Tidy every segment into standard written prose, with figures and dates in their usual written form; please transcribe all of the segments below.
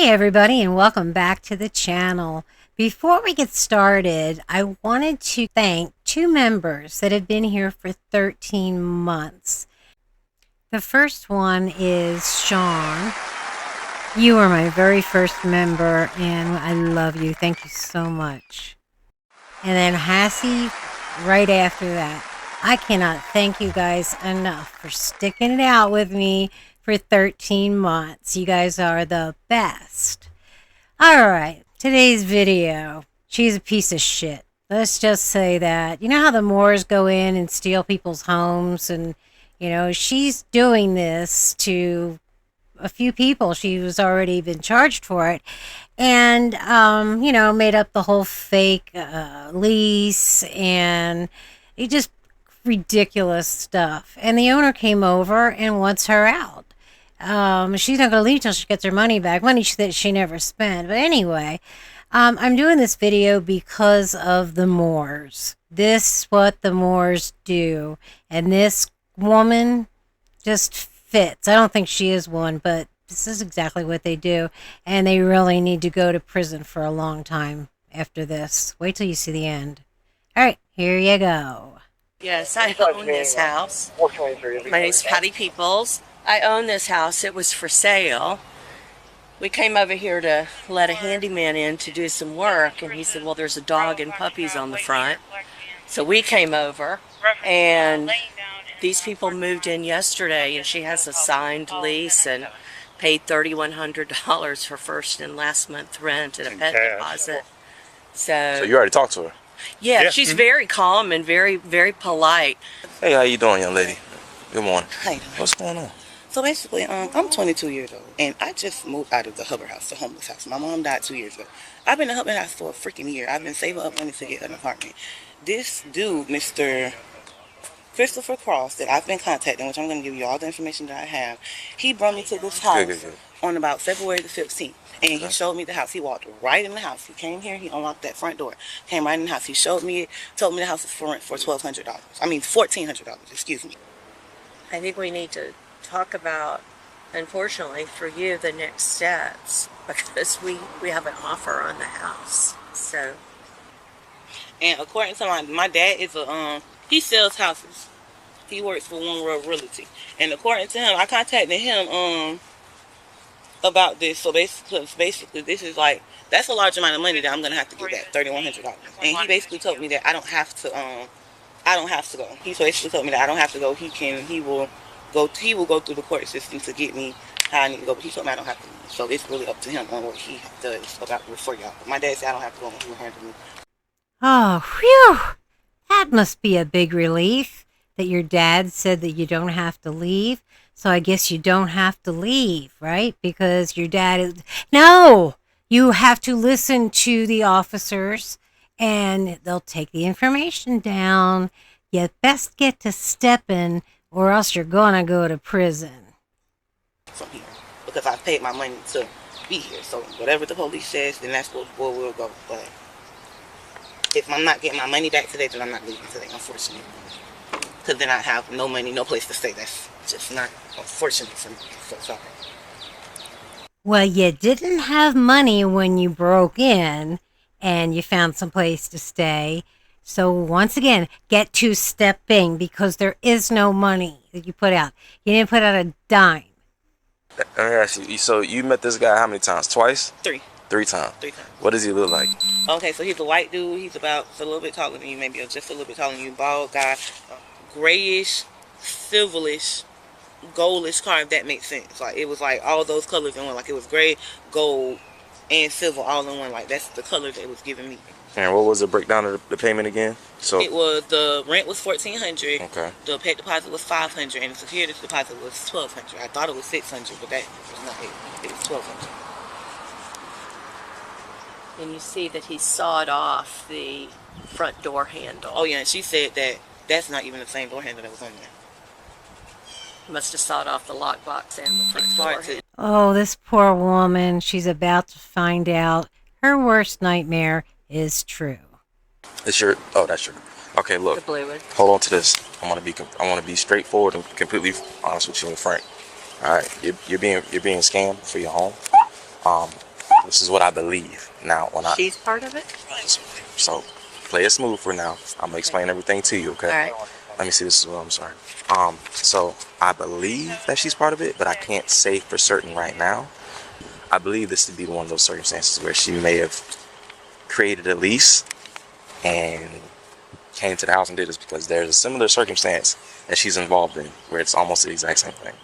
Hi everybody and welcome back to the channel. Before we get started, I wanted to thank two members that have been here for 13 months. The first one is Sean. You are my very first member and I love you. Thank you so much. And then Hassie right after that. I cannot thank you guys enough for sticking it out with me for 13 months. You guys are the best. All right, today's video. She's a piece of shit. Let's just say that. You know how the Moors go in and steal people's homes, and you know she's doing this to a few people. She was already been charged for it, and you know, made up the whole fake lease, and it just ridiculous stuff. And the owner came over and wants her out. She's not going to leave till she gets her money back, money that she never spent. But anyway, I'm doing this video because of the Moors. This is what the Moors do. And this woman just fits. I don't think she is one, but this is exactly what they do. And they really need to go to prison for a long time after this. Wait till you see the end. All right, here you go. Yes, I own this house. My name's Patty Peoples. I own this house. It was for sale. We came over here to let a handyman in to do some work, and he said, well, there's a dog and puppies on the front. So we came over, and these people moved in yesterday, and she has a signed lease and paid $3,100 for first and last month rent and a pet deposit. So you already talked to her? Yeah, she's very calm and very, very polite. Hey, how you doing, young lady? Good morning. Hi. What's going on? So basically, I'm 22 years old, and I just moved out of the Hubbard house, the homeless house. My mom died 2 years ago. I've been in the Hubbard house for a freaking year. I've been saving up money to get an apartment. This dude, Mr. Christopher Cross, that I've been contacting, which I'm going to give you all the information that I have, he brought me to this house on about February the 15th. And he showed me the house. He walked right in the house. He came here. He unlocked that front door. Came right in the house. He showed me it. Told me the house is for rent for $1,200. I mean, $1,400. Excuse me. I think we need to talk about, unfortunately for you, the next steps, because we have an offer on the house. So. And according to my dad is he sells houses. He works for One World Realty. And according to him, I contacted him about this. So basically this is like, that's a large amount of money that I'm gonna have to get back, $3,100. And he basically told me that I don't have to go. He basically told me that I don't have to go. He will go through the court system to get me how I need to go. But he told me I don't have to leave. So it's really up to him on what he does about for y'all. But my dad said I don't have to go and he will handle me. Oh, whew. That must be a big relief that your dad said that you don't have to leave. So I guess you don't have to leave, right? Because your dad is... No! You have to listen to the officers and they'll take the information down. You best get to stepping or else you're gonna go to prison. From here. Because I paid my money to be here. So whatever the police says, then that's where we'll go. But if I'm not getting my money back today, then I'm not leaving today, unfortunately. Because then I have no money, no place to stay. That's just not unfortunate for me. So sorry. Well, you didn't have money when you broke in and you found some place to stay. So once again, get to stepping because there is no money that you put out. You didn't put out a dime. Let me ask you, so you met this guy how many times? Twice? Three. 3 times? 3 times. What does he look like? Okay, so he's a white dude. He's about a little bit taller than you, maybe just a little bit taller than you. Bald guy. Grayish, silverish, goldish car, if that makes sense. Like, it was like all those colors in one. Like, it was gray, gold, and silver all in one. Like, that's the color that it was giving me. And what was the breakdown of the payment again? So it was, the rent was $1,400. Okay. The pet deposit was $500, and the security deposit was $1,200. I thought it was $600, but that was not it. It was $1,200. And you see that he sawed off the front door handle. Oh yeah, and she said that that's not even the same door handle that was on there. He must have sawed off the lockbox and the front door handle. Oh, this poor woman. She's about to find out her worst nightmare is true. it's your, oh, that's your, okay, look, The blue one. hold on to this. I want to be straightforward and completely honest with you and frank. All right, you're being scammed for your home. This is what I believe. Now, when She's part of it? so play it smooth for now. I'm gonna explain everything to you, okay? All right. Let me see this as well. I'm sorry. So I believe that she's part of it, but I can't say for certain right now. I believe this to be one of those circumstances where she may have created a lease and came to the house and did this, because there's a similar circumstance that she's involved in where it's almost the exact same thing.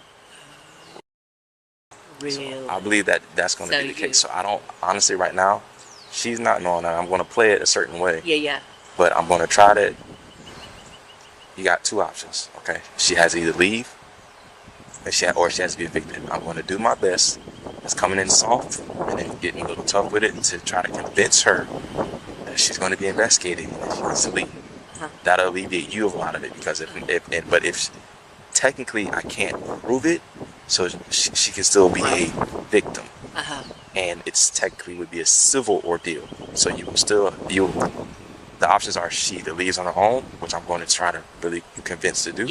Really? So I believe that that's going to be the case. So I don't, honestly, right now, she's not knowing that. I'm going to play it a certain way. Yeah. But I'm going to try to. You got two options, okay? She has to either leave, or she has to be evicted. I'm going to do my best. It's coming in soft and then getting a little tough with it to try to convince her that she's going to be investigated and that she needs to leave. That'll alleviate you of a lot of it, because if technically I can't prove it, so she can still be a victim, and it's technically would be a civil ordeal. So the options are she either leaves on her own, which I'm going to try to really convince to do,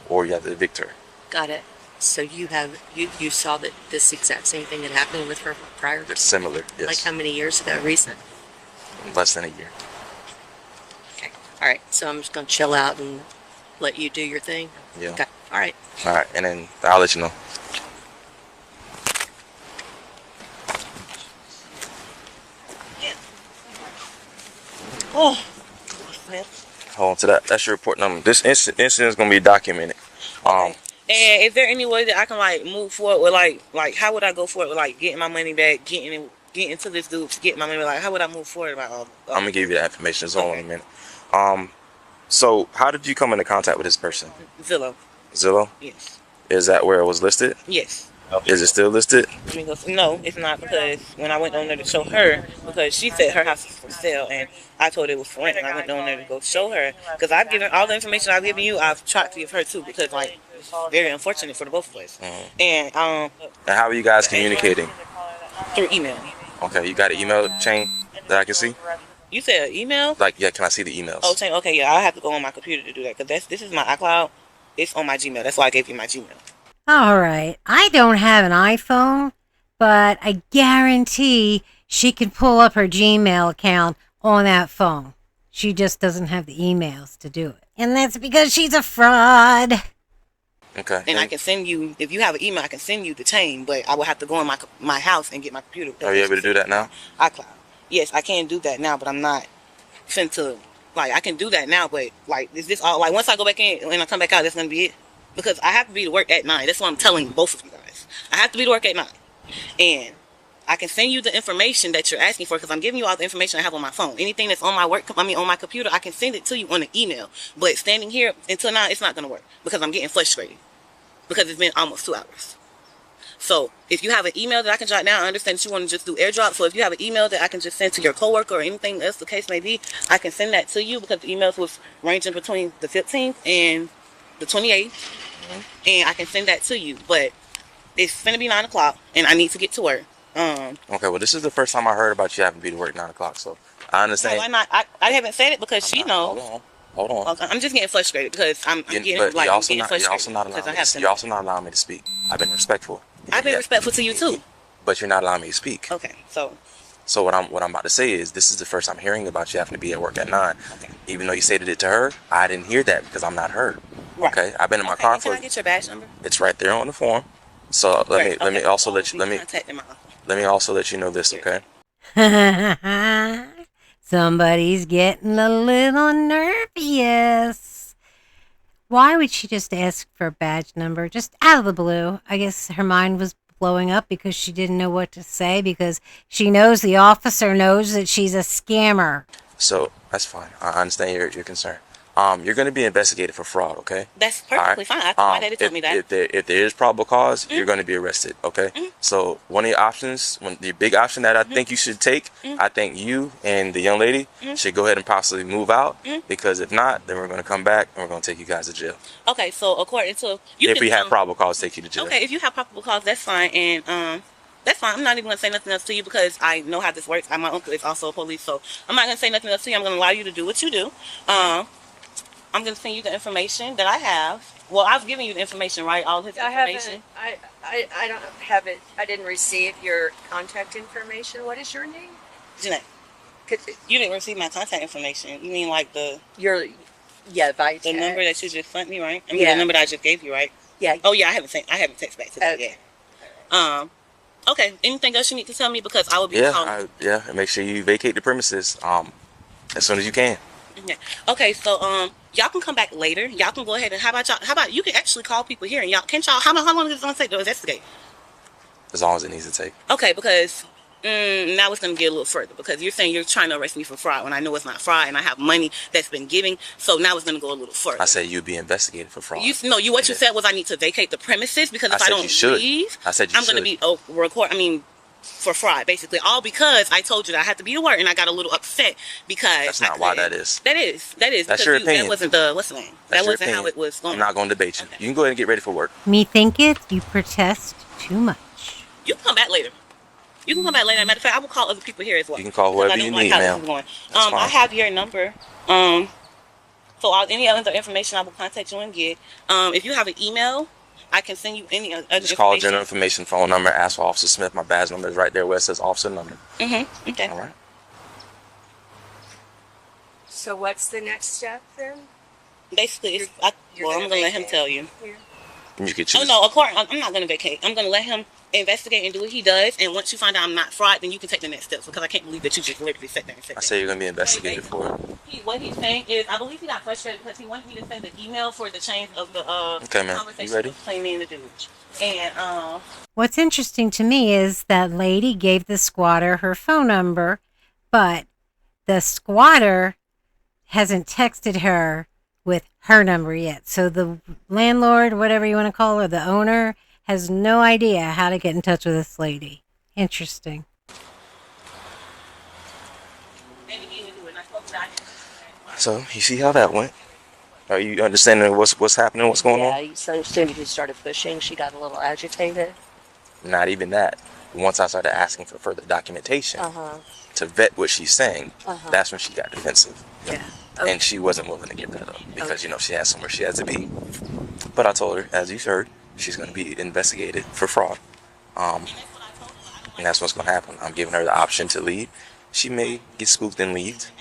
or you have to evict her. Got it. So you saw that this exact same thing had happened with her prior? It's similar, yes. Like how many years ago? Recent? Less than a year. Okay. All right. So I'm just going to chill out and let you do your thing? Yeah. Okay. All right. All right, and then I'll let you know. Oh. Hold on to that. That's your report number. This incident is going to be documented. And is there any way that I can like move forward with like how would I go forward with like getting my money back, getting to this dude to get my money? Like how would I move forward about all? I'm gonna give you that information. It's all in a minute. So how did you come into contact with this person? Zillow. Zillow? Yes. Is that where it was listed? Yes. Is it still listed? No, it's not, because when I went on there to show her, because she said her house is for sale, and I told her it was for rent, and I went on there to go show her, because I've given all the information I've given you, I've tried to give her too, because like it's very unfortunate for the both of us. And how are you guys communicating? Through email. Okay, you got an email chain that I can see? You said email? Like, yeah, can I see the emails? Oh, chain. Okay, yeah, I have to go on my computer to do that, because this is my iCloud. It's on my Gmail. That's why I gave you my Gmail. All right. I don't have an iPhone, but I guarantee she can pull up her Gmail account on that phone. She just doesn't have the emails to do it. And that's because she's a fraud. Okay. And I can send you, if you have an email, I can send you the chain, but I will have to go in my house and get my computer. Are you able to do that now? iCloud. Yes, I can do that now, but I'm not finna, like, I can do that now, but like, is this all, like, once I go back in and I come back out, that's gonna be it? Because I have to be to work at 9. That's what I'm telling both of you guys. I have to be to work at 9. And I can send you the information that you're asking for, because I'm giving you all the information I have on my phone. Anything that's on my on my computer, I can send it to you on an email. But standing here until now, it's not going to work, because I'm getting frustrated. Because it's been almost 2 hours. So if you have an email that I can jot down, I understand that you want to just do airdrop. So if you have an email that I can just send to your coworker or anything else the case may be, I can send that to you, because the emails was ranging between the 15th and the 28th. And I can send that to you, but it's gonna be 9 o'clock and I need to get to work. Okay, well, this is the first time I heard about you having to be to work 9 o'clock, so I understand. No, why not? I haven't said it because she knows. Hold on. Okay, I'm just getting frustrated, because I'm getting frustrated. You're also not allowing me to speak. I've been respectful. I've been respectful to you too. But you're not allowing me to speak. Okay, So what I'm about to say is, this is the first I'm hearing about you having to be at work at 9. Okay. Even though you stated it to her, I didn't hear that because I'm not her. Right. Okay. I've been in my car for. Can I get your badge number? It's right there on the form. So let me also let you know this, okay? Somebody's getting a little nervous. Why would she just ask for a badge number? Just out of the blue. I guess her mind was blowing up because she didn't know what to say, because she knows the officer knows that she's a scammer. So that's fine. I understand your concern. You're going to be investigated for fraud, okay? That's perfectly fine. I thought my daddy told me that. If there is probable cause, you're going to be arrested, okay? So one of your options, the big option that I think you should take, I think you and the young lady should go ahead and possibly move out, because if not, then we're going to come back and we're going to take you guys to jail. Okay, so according to if we have probable cause, take you to jail. Okay, if you have probable cause, that's fine, and that's fine. I'm not even going to say nothing else to you, because I know how this works. My uncle is also a police, so I'm not going to say nothing else to you. I'm going to allow you to do what you do. I'm going to send you the information that I have. Well, I've given you the information, right? All his information. I don't have it. I didn't receive your contact information. What is your name? Jeanette, you didn't receive my contact information. You mean like the by the number that you just sent me, right? I mean Yeah. the number that I just gave you, right? Yeah. Oh yeah, I haven't texted back to that Okay. yet. Okay. Anything else you need to tell me, because I will be calling. And make sure you vacate the premises as soon as you can. Yeah. Okay, so y'all can come back later. Y'all can go ahead and how about you can actually call people here and y'all how long is it gonna take to investigate? As long as it needs to take. Okay, because now it's gonna get a little further, because you're saying you're trying to arrest me for fraud when I know it's not fraud and I have money that's been given. So now it's gonna go a little further. I said you'd be investigated for fraud. What you said was I need to vacate the premises, because if I don't leave, I'm gonna be for fraud, basically, all because I told you that I had to be to work, and I got a little upset because that's not why that is. That is. That's your opinion. That wasn't what's the name? That wasn't how it was going. I'm not going to debate you. Okay. You can go ahead and get ready for work. Me thinketh you protest too much. You can come back later. Matter of fact, I will call other people here as well. You can call whoever you need, ma'am. I have your number. So any other information I will contact you and get. If you have an email, I can send you any other Just call general information, phone number, ask for Officer Smith. My badge number is right there where it says officer number. Mm-hmm. Okay. All right. So what's the next step then? Basically, I'm going to let him tell you. Yeah. You could choose. Oh, no, of course, I'm not going to vacate. I'm going to let him investigate and do what he does. And once you find out I'm not fraud, then you can take the next steps, because I can't believe that you just literally sat there and said that. I say you're going to be investigated for it. What he's saying is, I believe he got frustrated because he wanted me to send the email for the change of the okay, man. conversation You ready? between me and the dude. And what's interesting to me is that lady gave the squatter her phone number, but the squatter hasn't texted her with her number yet. So the landlord, whatever you want to call her, the owner, has no idea how to get in touch with this lady. Interesting. So you see how that went? Are you understanding what's happening, what's going on? Yeah, as soon as you started pushing, she got a little agitated. Not even that. Once I started asking for further documentation to vet what she's saying, that's when she got defensive. Yeah. Okay. And she wasn't willing to give that up because, she has somewhere she has to be. But I told her, as you heard, she's going to be investigated for fraud. And that's what's going to happen. I'm giving her the option to leave. She may get spooked and leave.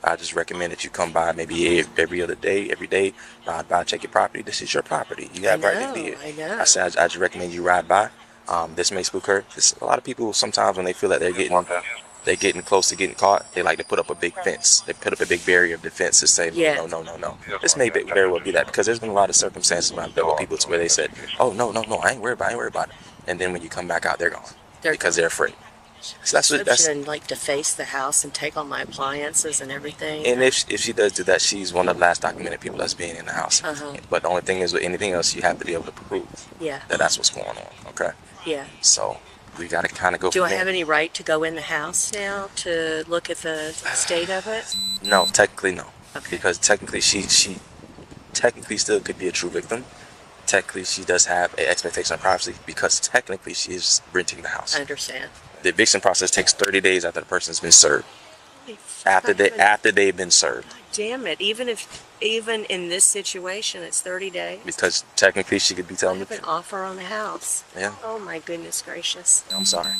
I just recommend that you come by maybe every other day, every day, ride by, check your property. This is your property. You have right to be here. I know. I said, I just recommend you ride by. This may spook her. A lot of people, sometimes when they feel that they're getting close to getting caught, they like to put up a big fence. They put up a big barrier of defense to say, no. This may very well be that, because there's been a lot of circumstances when I've dealt with people to where they said, oh, no, I ain't worried about it. And then when you come back out, they're gone because they're afraid. So that's and like deface the house and take all my appliances and everything. And if she does do that, she's one of the last documented people that's being in the house. But the only thing is, with anything else, you have to be able to prove that's what's going on. Okay. Yeah. So we got to kind of go. Do I have any right to go in the house now to look at the state of it? No, technically no. Okay. Because technically she technically still could be a true victim. Technically, she does have an expectation of privacy because technically she is renting the house. I understand. The eviction process takes 30 days after the person's been served. After they've been served. Damn it! Even in this situation, it's 30 days. Because technically, she could be telling I have an offer on the house. Yeah. Oh my goodness gracious. I'm sorry.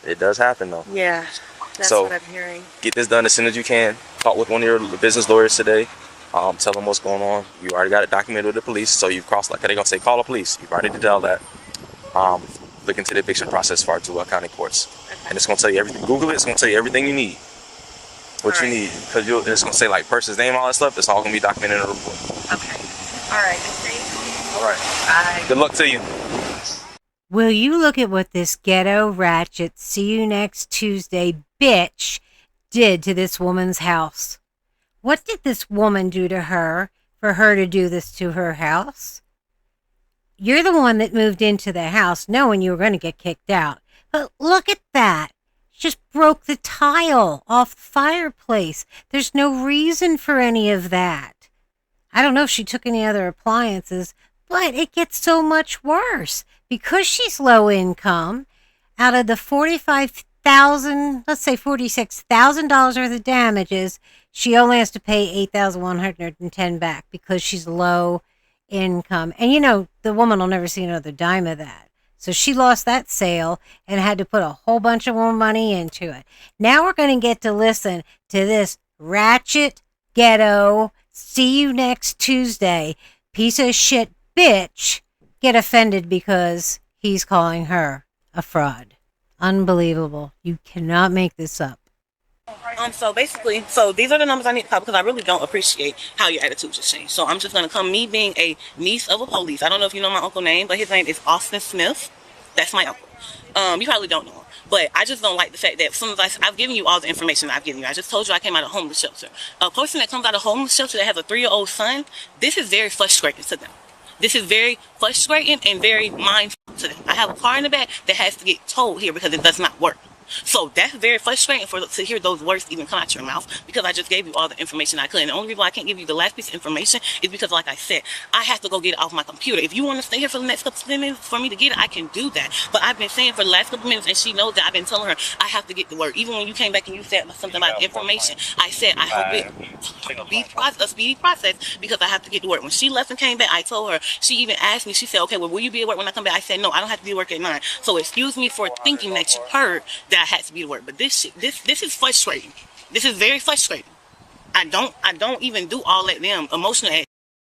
It does happen though. Yeah, that's So, what I'm hearing. Get this done as soon as you can. Talk with one of your business lawyers today. Tell them what's going on. You already got it documented with the police, so you've crossed, like they're gonna say, call the police. You've already did all that. Look into the eviction process for our Duval County courts, and it's gonna tell you everything. Google it. It's gonna tell you everything you need. What you need, because it's gonna say like person's name, all that stuff. It's all gonna be documented in a report. Okay. All right. Thank you. All right. Bye. Good luck to you. Will you look at what this ghetto ratchet, see you next Tuesday bitch did to this woman's house? What did this woman do to her for her to do this to her house? You're the one that moved into the house knowing you were going to get kicked out. But look at that. She just broke the tile off the fireplace. There's no reason for any of that. I don't know if she took any other appliances, but it gets so much worse. Because she's low income, out of the let's say $46,000 worth of damages, she only has to pay $8,110 back because she's low income. And you know, the woman will never see another dime of that. So she lost that sale and had to put a whole bunch of more money into it. Now we're going to get to listen to this ratchet ghetto, see you next Tuesday, piece of shit bitch get offended because he's calling her a fraud. Unbelievable. You cannot make this up. So basically, these are the numbers I need to call because I really don't appreciate how your attitude just changed. So I'm just going to come, me being a niece of a police. I don't know if you know my uncle's name, but his name is Austin Smith. That's my uncle. You probably don't know him. But I just don't like the fact that as soon as I've given you all the information I've given you. I just told you I came out of a homeless shelter. A person that comes out of a homeless shelter that has a 3-year-old son, this is very frustrating to them. This is very frustrating and very mindful to them. I have a car in the back that has to get towed here because it does not work. So that's very frustrating to hear those words even come out your mouth because I just gave you all the information I could. And the only reason why I can't give you the last piece of information is because, like I said, I have to go get it off my computer. If you want to stay here for the next couple of minutes for me to get it, I can do that. But I've been saying for the last couple of minutes, and she knows that I've been telling her I have to get the word. Even when you came back and you said something about information, I said I hope it be a speedy process because I have to get to work. When she left and came back, I told her, she even asked me, she said, okay, well, will you be at work when I come back? I said, no, I don't have to be at work at 9. So excuse me for thinking that you heard that I had to be to work. But this is frustrating. This is very frustrating. I don't even do all that damn emotional.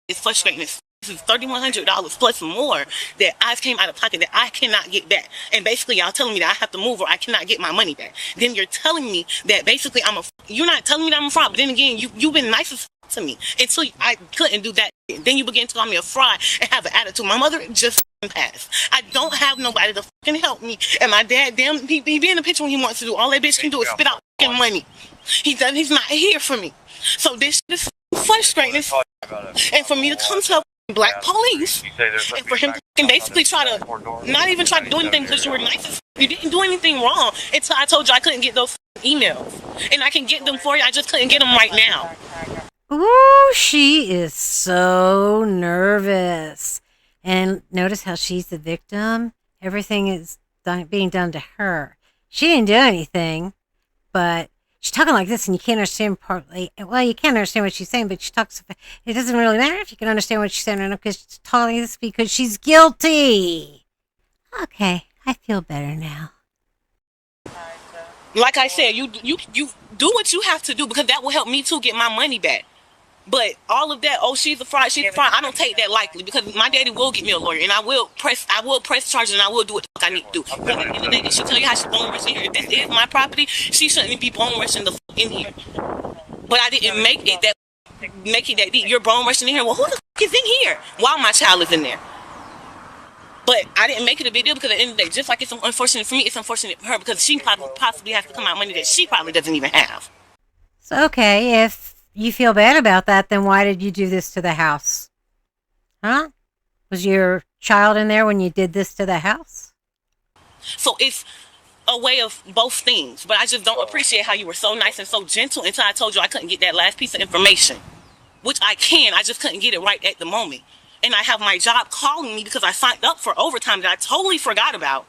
It's frustrating. This is $3,100 plus more that I came out of pocket that I cannot get back. And basically y'all telling me that I have to move or I cannot get my money back. Then you're telling me that basically you're not telling me that I'm a fraud, but then again, you've been nice as to me until I couldn't do that. Then you begin to call me a fraud and have an attitude. My mother just passed. I don't have nobody to fucking help me. And my dad, damn, he be in the picture when he wants to do. All that bitch can do is spit out fucking money. He's not here for me. So this frustrating. And for me to come to black police and for him to basically try to not even try to do anything because you were nice. You didn't do anything wrong until I told you I couldn't get those emails. And I can get them for you. I just couldn't get them right now. Ooh, she is so nervous. And notice how she's the victim. Everything is being done to her. She didn't do anything, but she's talking like this and you can't understand partly. Well, you can't understand what she's saying, but she talks. It doesn't really matter if you can understand what she's saying or not because she's talking this because she's guilty. Okay, I feel better now. Like I said, you do what you have to do because that will help me too get my money back. But all of that, oh, she's a fraud, I don't take that lightly because my daddy will get me a lawyer and I will press charges and I will do what the fuck I need to do. But at the end of the day, she tell you how she's bone rushing here. If this is my property, she shouldn't be bone rushing the fuck in here. But I didn't make it that deep. You're bone rushing in here. Well, who the fuck is in here while my child is in there? But I didn't make it a big deal because at the end of the day, just like it's unfortunate for me, it's unfortunate for her because she possibly has to come out money that she probably doesn't even have. So, okay, if you feel bad about that, then why did you do this to the house? Huh? Was your child in there when you did this to the house? So it's a way of both things, but I just don't appreciate how you were so nice and so gentle until I told you I couldn't get that last piece of information, which I just couldn't get it right at the moment. And I have my job calling me because I signed up for overtime that I totally forgot about.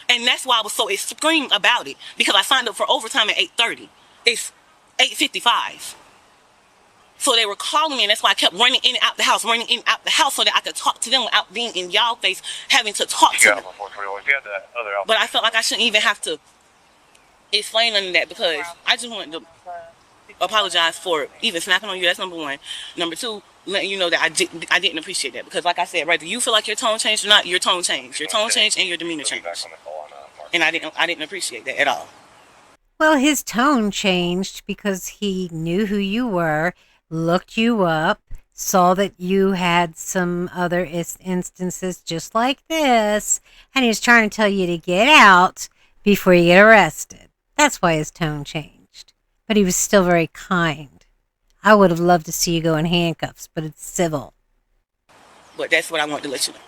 And that's why I was so extreme about it, because I signed up for overtime at 8:30. It's 8:55. So they were calling me, and that's why I kept running in and out the house so that I could talk to them without being in y'all face, having to talk to them. But I felt like I shouldn't even have to explain none of that because I just wanted to apologize for even snapping on you. That's number one. Number two, letting you know that I didn't appreciate that because, like I said, whether you feel like your tone changed or not, your tone changed. Your tone changed and your demeanor changed. And I didn't appreciate that at all. Well, his tone changed because he knew who you were, looked you up, saw that you had some other instances just like this, and he was trying to tell you to get out before you get arrested. That's why his tone changed. But he was still very kind. I would have loved to see you go in handcuffs, but it's civil. But that's what I want to let you know.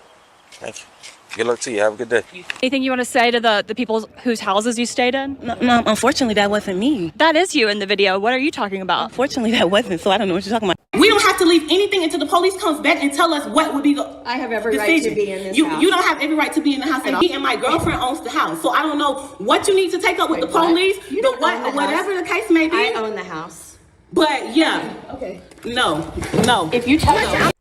Thank you. Good luck to you. Have a good day. Anything you want to say to the people whose houses you stayed in? No, unfortunately, that wasn't me. That is you in the video. What are you talking about? Unfortunately, that wasn't, so I don't know what you're talking about. We don't have have to leave anything until the police comes back and tell us what would be the I have every decision. right to be in this house. You don't have every right to be in the house at all. Me and my girlfriend owns the house, so I don't know what you need to take up with the police, whatever the case may be. I own the house. But yeah, Okay. no. If you tell us,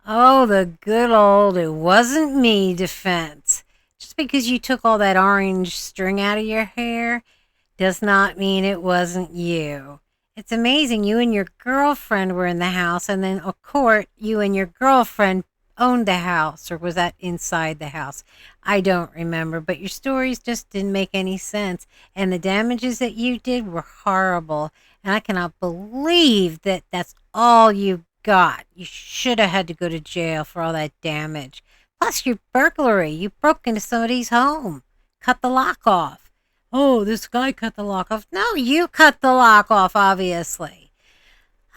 Oh, the good old "it wasn't me" defense. Just because you took all that orange string out of your hair does not mean it wasn't you. It's amazing you and your girlfriend were in the house, and then, of course, you and your girlfriend owned the house, or was that inside the house? I don't remember, but your stories just didn't make any sense, and the damages that you did were horrible, and I cannot believe that that's all you got. You should have had to go to jail for all that damage. Plus your burglary. You broke into somebody's home, cut the lock off. Oh, this guy cut the lock off. No, you cut the lock off, obviously.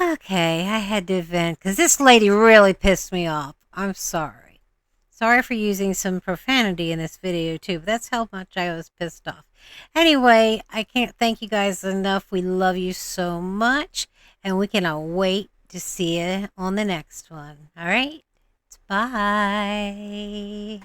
Okay, I had to vent because this lady really pissed me off. I'm sorry. Sorry for using some profanity in this video too, but that's how much I was pissed off. Anyway, I can't thank you guys enough. We love you so much, and we cannot wait to see you on the next one. All right? Bye.